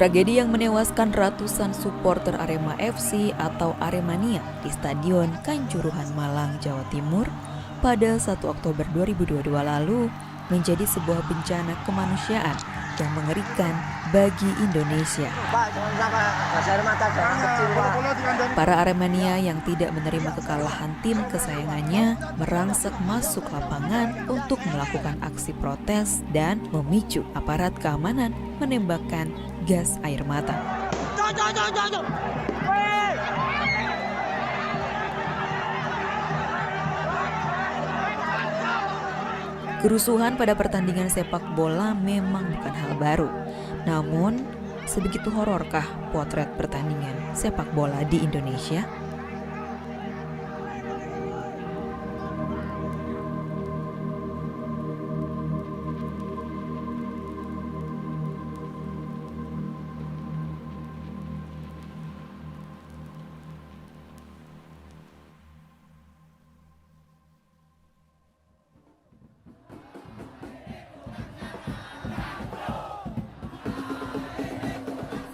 Tragedi yang menewaskan ratusan supporter Arema FC atau Aremania di Stadion Kanjuruhan Malang, Jawa Timur pada 1 Oktober 2022 lalu menjadi sebuah bencana kemanusiaan yang mengerikan bagi Indonesia. Para Aremania yang tidak menerima kekalahan tim kesayangannya merangsek masuk lapangan untuk melakukan aksi protes dan memicu aparat keamanan menembakkan gas air mata. Kerusuhan pada pertandingan sepak bola memang bukan hal baru. Namun, sebegitu hororkah potret pertandingan sepak bola di Indonesia?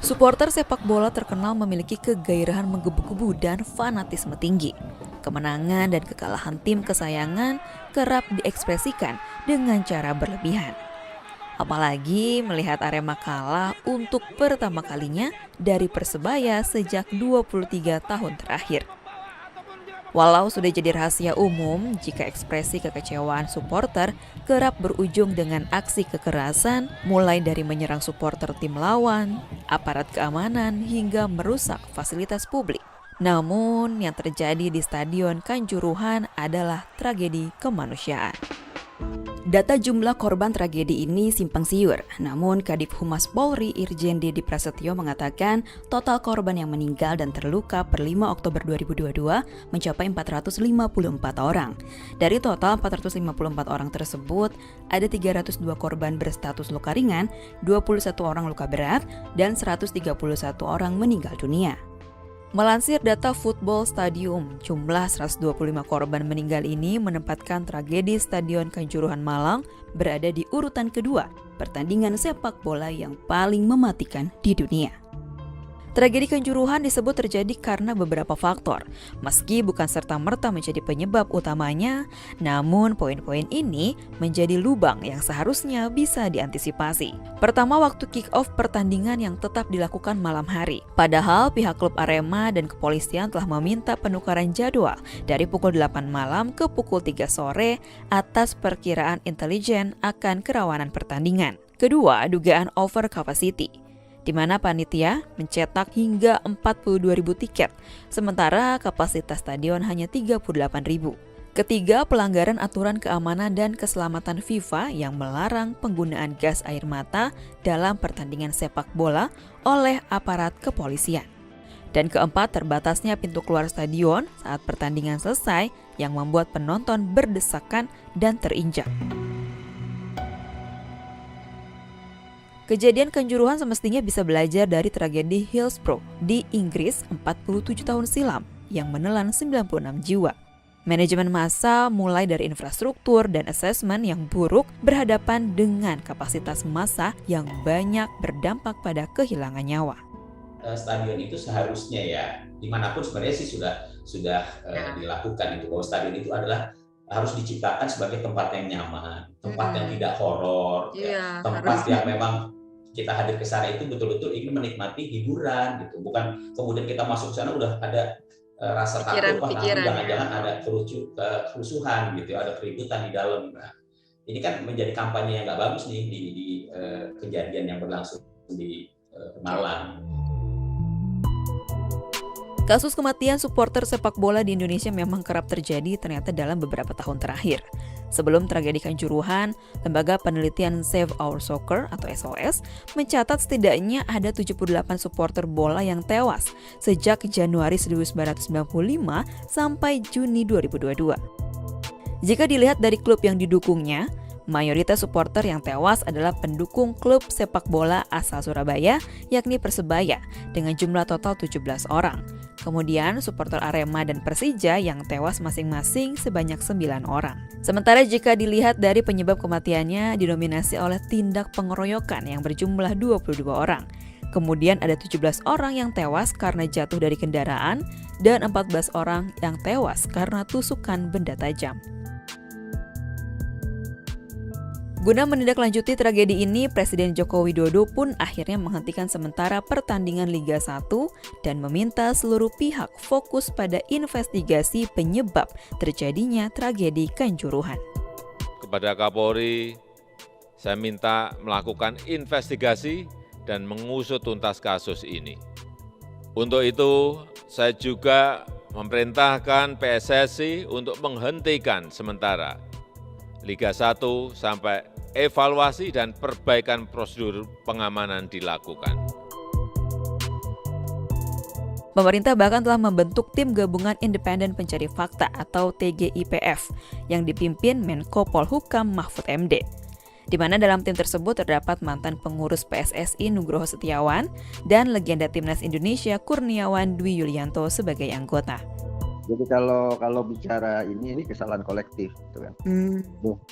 Supporter sepak bola terkenal memiliki kegairahan menggebu-gebu dan fanatisme tinggi. Kemenangan dan kekalahan tim kesayangan kerap diekspresikan dengan cara berlebihan. Apalagi melihat Arema kalah untuk pertama kalinya dari Persebaya sejak 23 tahun terakhir. Walau sudah jadi rahasia umum jika ekspresi kekecewaan supporter kerap berujung dengan aksi kekerasan, mulai dari menyerang supporter tim lawan, aparat keamanan, hingga merusak fasilitas publik. Namun yang terjadi di Stadion Kanjuruhan adalah tragedi kemanusiaan. Data jumlah korban tragedi ini simpang siur, namun Kadif Humas Polri Irjen Dedi Prasetyo mengatakan total korban yang meninggal dan terluka per 5 Oktober 2022 mencapai 454 orang. Dari total 454 orang tersebut, ada 302 korban berstatus luka ringan, 21 orang luka berat, dan 131 orang meninggal dunia. Melansir data Football Stadium, jumlah 125 korban meninggal ini menempatkan tragedi Stadion Kanjuruhan Malang berada di urutan kedua pertandingan sepak bola yang paling mematikan di dunia. Tragedi Kanjuruhan disebut terjadi karena beberapa faktor. Meski bukan serta-merta menjadi penyebab utamanya, namun poin-poin ini menjadi lubang yang seharusnya bisa diantisipasi. Pertama, waktu kick-off pertandingan yang tetap dilakukan malam hari. Padahal pihak klub Arema dan kepolisian telah meminta penukaran jadwal dari pukul 8 malam ke pukul 3 sore atas perkiraan intelijen akan kerawanan pertandingan. Kedua, dugaan over capacity, di mana panitia mencetak hingga 42.000 tiket, sementara kapasitas stadion hanya 38.000. Ketiga, pelanggaran aturan keamanan dan keselamatan FIFA yang melarang penggunaan gas air mata dalam pertandingan sepak bola oleh aparat kepolisian. Dan keempat, terbatasnya pintu keluar stadion saat pertandingan selesai yang membuat penonton berdesakan dan terinjak. Kejadian Kanjuruhan semestinya bisa belajar dari tragedi Hillsborough di Inggris 47 tahun silam yang menelan 96 jiwa. Manajemen massa mulai dari infrastruktur dan asesmen yang buruk berhadapan dengan kapasitas massa yang banyak berdampak pada kehilangan nyawa. Stadion itu seharusnya ya dimanapun sebenarnya sih sudah dilakukan itu, bahwa stadion itu adalah harus diciptakan sebagai tempat yang nyaman, tempat yang tidak horor, tempat yang memang kita hadir ke sana itu betul-betul ingin menikmati hiburan gitu, bukan kemudian kita masuk ke sana udah ada rasa takut, jangan-jangan ada kerusuhan gitu, ada keributan di dalam. Nah, ini kan menjadi kampanye yang nggak bagus nih di kejadian yang berlangsung di Malang. Kasus kematian supporter sepak bola di Indonesia memang kerap terjadi ternyata dalam beberapa tahun terakhir. Sebelum tragedi Kanjuruhan, Lembaga Penelitian Save Our Soccer atau SOS mencatat setidaknya ada 78 supporter bola yang tewas sejak Januari 1995 sampai Juni 2022. Jika dilihat dari klub yang didukungnya, mayoritas supporter yang tewas adalah pendukung klub sepak bola asal Surabaya, yakni Persebaya, dengan jumlah total 17 orang. Kemudian supporter Arema dan Persija yang tewas masing-masing sebanyak 9 orang. Sementara jika dilihat dari penyebab kematiannya didominasi oleh tindak pengeroyokan yang berjumlah 22 orang. Kemudian ada 17 orang yang tewas karena jatuh dari kendaraan dan 14 orang yang tewas karena tusukan benda tajam. Guna menindaklanjuti tragedi ini, Presiden Joko Widodo pun akhirnya menghentikan sementara pertandingan Liga 1 dan meminta seluruh pihak fokus pada investigasi penyebab terjadinya tragedi Kanjuruhan. Kepada Kapolri, saya minta melakukan investigasi dan mengusut tuntas kasus ini. Untuk itu, saya juga memerintahkan PSSI untuk menghentikan sementara Liga 1 sampai evaluasi dan perbaikan prosedur pengamanan dilakukan. Pemerintah bahkan telah membentuk Tim Gabungan Independen Pencari Fakta atau TGIPF yang dipimpin Menko Polhukam Mahfud MD. Di mana dalam tim tersebut terdapat mantan pengurus PSSI Nugroho Setiawan dan legenda Timnas Indonesia Kurniawan Dwi Yulianto sebagai anggota. Jadi kalau bicara ini kesalahan kolektif gitu kan.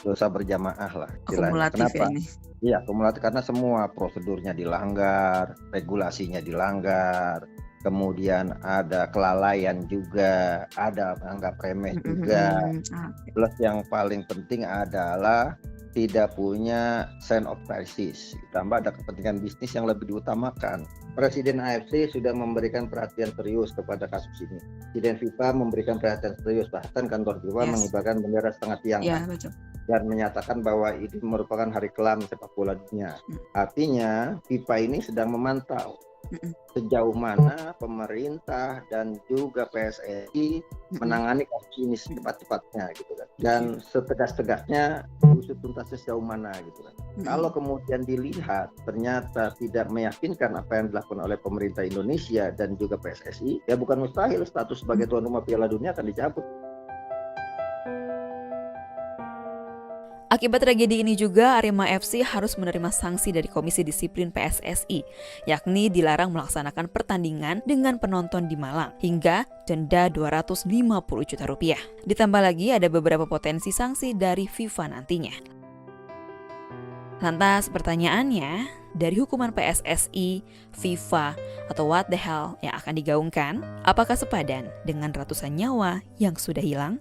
Dosa berjamaah lah. Akumulatif. Kenapa? Ini. Iya, akumulatif karena semua prosedurnya dilanggar, regulasinya dilanggar, kemudian ada kelalaian juga, ada anggap remeh juga. Plus yang paling penting adalah tidak punya sense of crisis, tambah ada kepentingan bisnis yang lebih diutamakan. Presiden AFC sudah memberikan perhatian serius kepada kasus ini. Presiden FIFA memberikan perhatian serius, bahkan kantor FIFA mengibarkan bendera setengah tiang dan menyatakan bahwa ini merupakan hari kelam sepak bola dunia. Artinya FIFA ini sedang memantau sejauh mana pemerintah dan juga PSSI menangani kasus ini secepat-cepatnya gitu kan, dan setegas-tegasnya usut tuntasnya sejauh mana gitu kan. Kalau kemudian dilihat ternyata tidak meyakinkan apa yang dilakukan oleh pemerintah Indonesia dan juga PSSI, ya bukan mustahil status sebagai tuan rumah Piala Dunia akan dicabut. Akibat tragedi ini juga, Arema FC harus menerima sanksi dari Komisi Disiplin PSSI, yakni dilarang melaksanakan pertandingan dengan penonton di Malang, hingga denda Rp250 juta. Ditambah lagi ada beberapa potensi sanksi dari FIFA nantinya. Lantas pertanyaannya, dari hukuman PSSI, FIFA, atau what the hell yang akan digaungkan, apakah sepadan dengan ratusan nyawa yang sudah hilang?